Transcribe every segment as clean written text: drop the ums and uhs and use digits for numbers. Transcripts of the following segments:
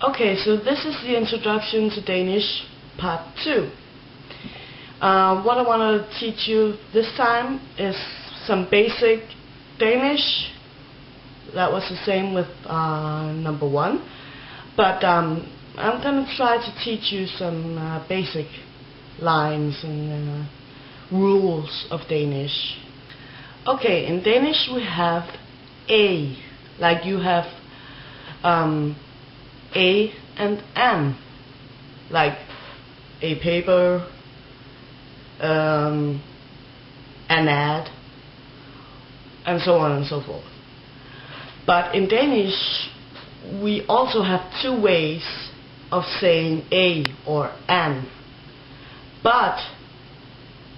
Okay, so this is the introduction to Danish part 2. What I want to teach you this time is some basic Danish. That was the same with number 1. But I'm going to try to teach you some basic lines and rules of Danish. Okay, in Danish we have a, like you have a and an, like a paper, an ad, and so on and so forth. But in Danish we also have two ways of saying a or an. But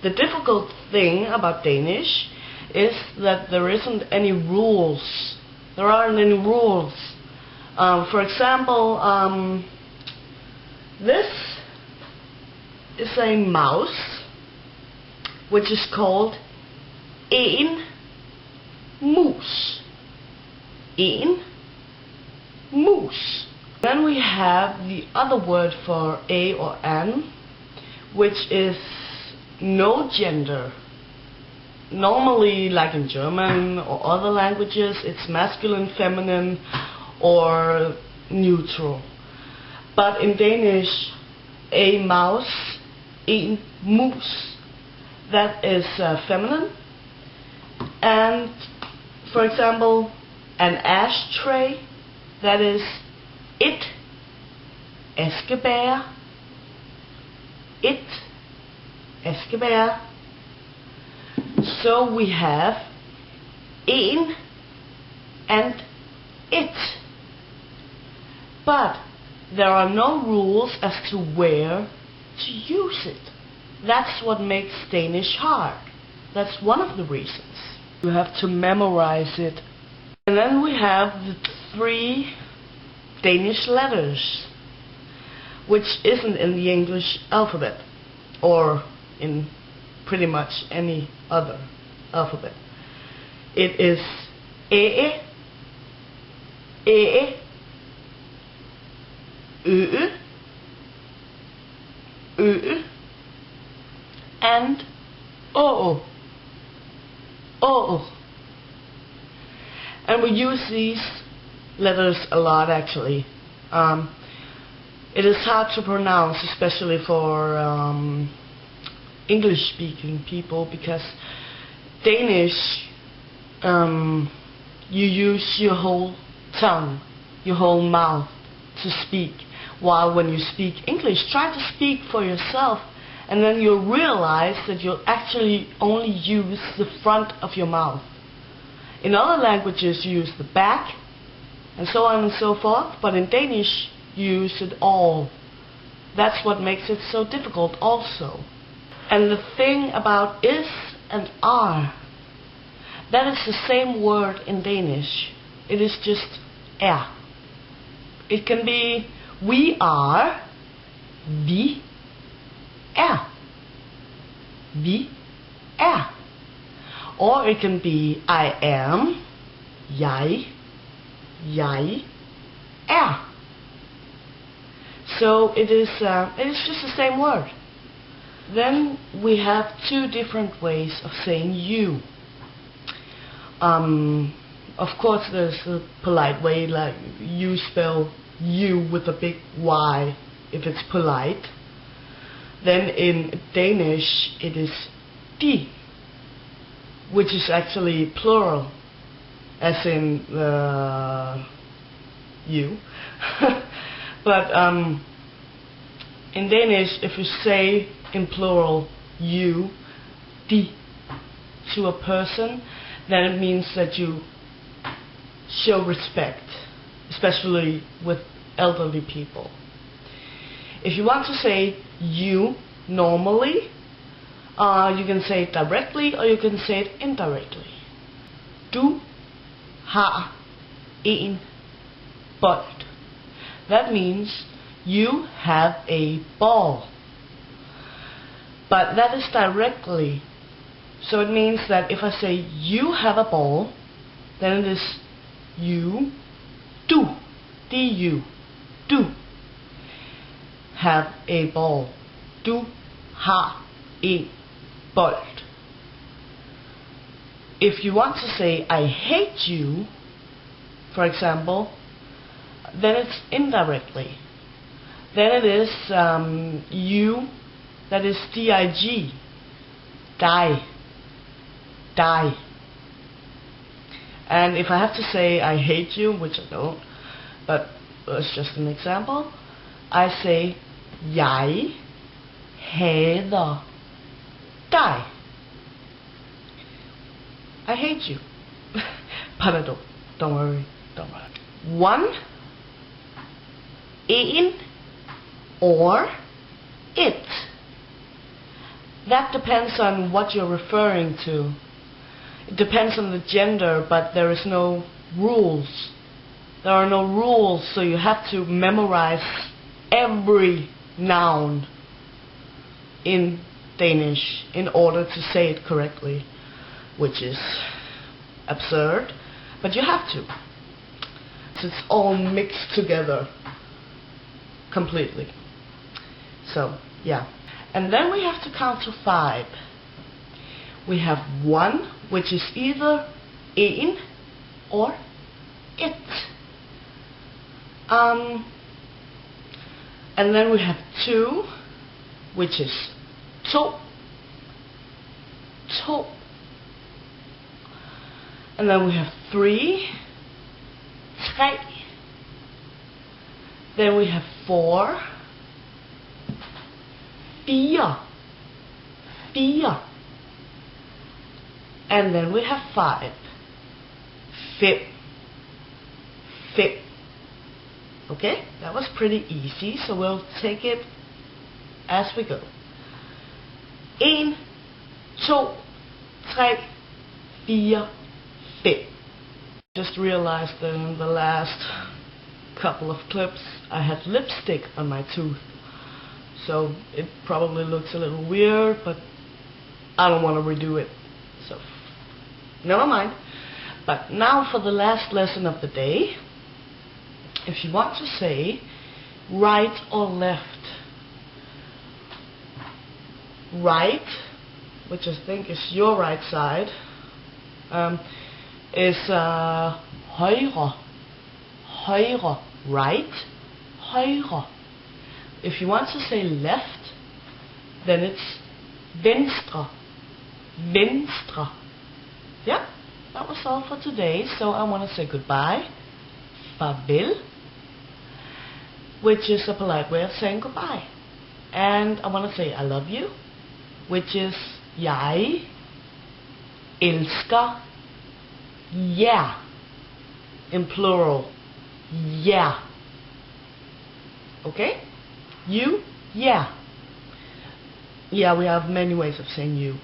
the difficult thing about Danish is that there isn't any rules. There aren't any rules. For example, this is a mouse, which is called en mus. En mus. Then we have the other word for a or an, which is no gender. Normally, like in German or other languages, it's masculine, feminine, or neutral. But in Danish, a mouse, en mus, that is feminine. And for example, an ashtray, that is et askebær. Et askebær. So we have en and it. But there are no rules as to where to use it. That's what makes Danish hard. That's one of the reasons. You have to memorize it. And then we have the 3 Danish letters, which isn't in the English alphabet, or in pretty much any other alphabet. It is æ, æ, ø, ø, and å, å. And we use these letters a lot, actually. It is hard to pronounce, especially for English-speaking people, because Danish, you use your whole tongue, your whole mouth to speak, while when you speak English, try to speak for yourself, and then you'll realize that you'll actually only use the front of your mouth. In other languages you use the back, and so on and so forth, but in Danish you use it all. That's what makes it so difficult also. And the thing about is and are, that is the same word in Danish. It is just er. It can be we are, vi er. Vi er. Or it can be I am, jeg er. So it is just the same word. Then we have 2 different ways of saying you. Of course there's a polite way, like you spell you with a big Y if it's polite. Then in Danish it is de, which is actually plural, as in you. But in Danish, if you say in plural you, de, to a person, then it means that you show respect, especially with elderly people. If you want to say you normally, you can say it directly or you can say it indirectly. Du har en bold. That means you have a ball. But that is directly. So it means that if I say you have a ball, then it is you do. D-U. Do. have a ball. Du har en bold. If you want to say I hate you, for example, then it's indirectly. Then it is you, that is dig, die, die. And if I have to say I hate you, which I don't, but it's just an example, I say jeg hader dig. I hate you. But I don't. Don't worry. Don't worry. One, en, or it. That depends on what you're referring to. It depends on the gender, but there is no rules. There are no rules, so you have to memorize every noun in Danish in order to say it correctly, which is absurd, but you have to. It's all mixed together completely. So, yeah. And then we have to count to 5. We have 1, which is either en or it. And then we have 2, which is to. To. And then we have 3, tre. Then we have 4, fire, fire. And then we have 5, fem, fem. Okay, that was pretty easy, so we'll take it as we go. 1, 2, 3, 4, 5. Just realized that in the last couple of clips I had lipstick on my tooth, so it probably looks a little weird, but I don't want to redo it, so never mind. But now for the last lesson of the day. If you want to say right or left, right, which I think is your right side, is højre, højre, right, højre. If you want to say left, then it's venstre, venstre. Yeah, that was all for today, so I want to say goodbye, farvel, which is a polite way of saying goodbye. And I want to say I love you, which is jeg elsker jer, in plural, jer. Okay? You, yeah. Yeah, we have many ways of saying you.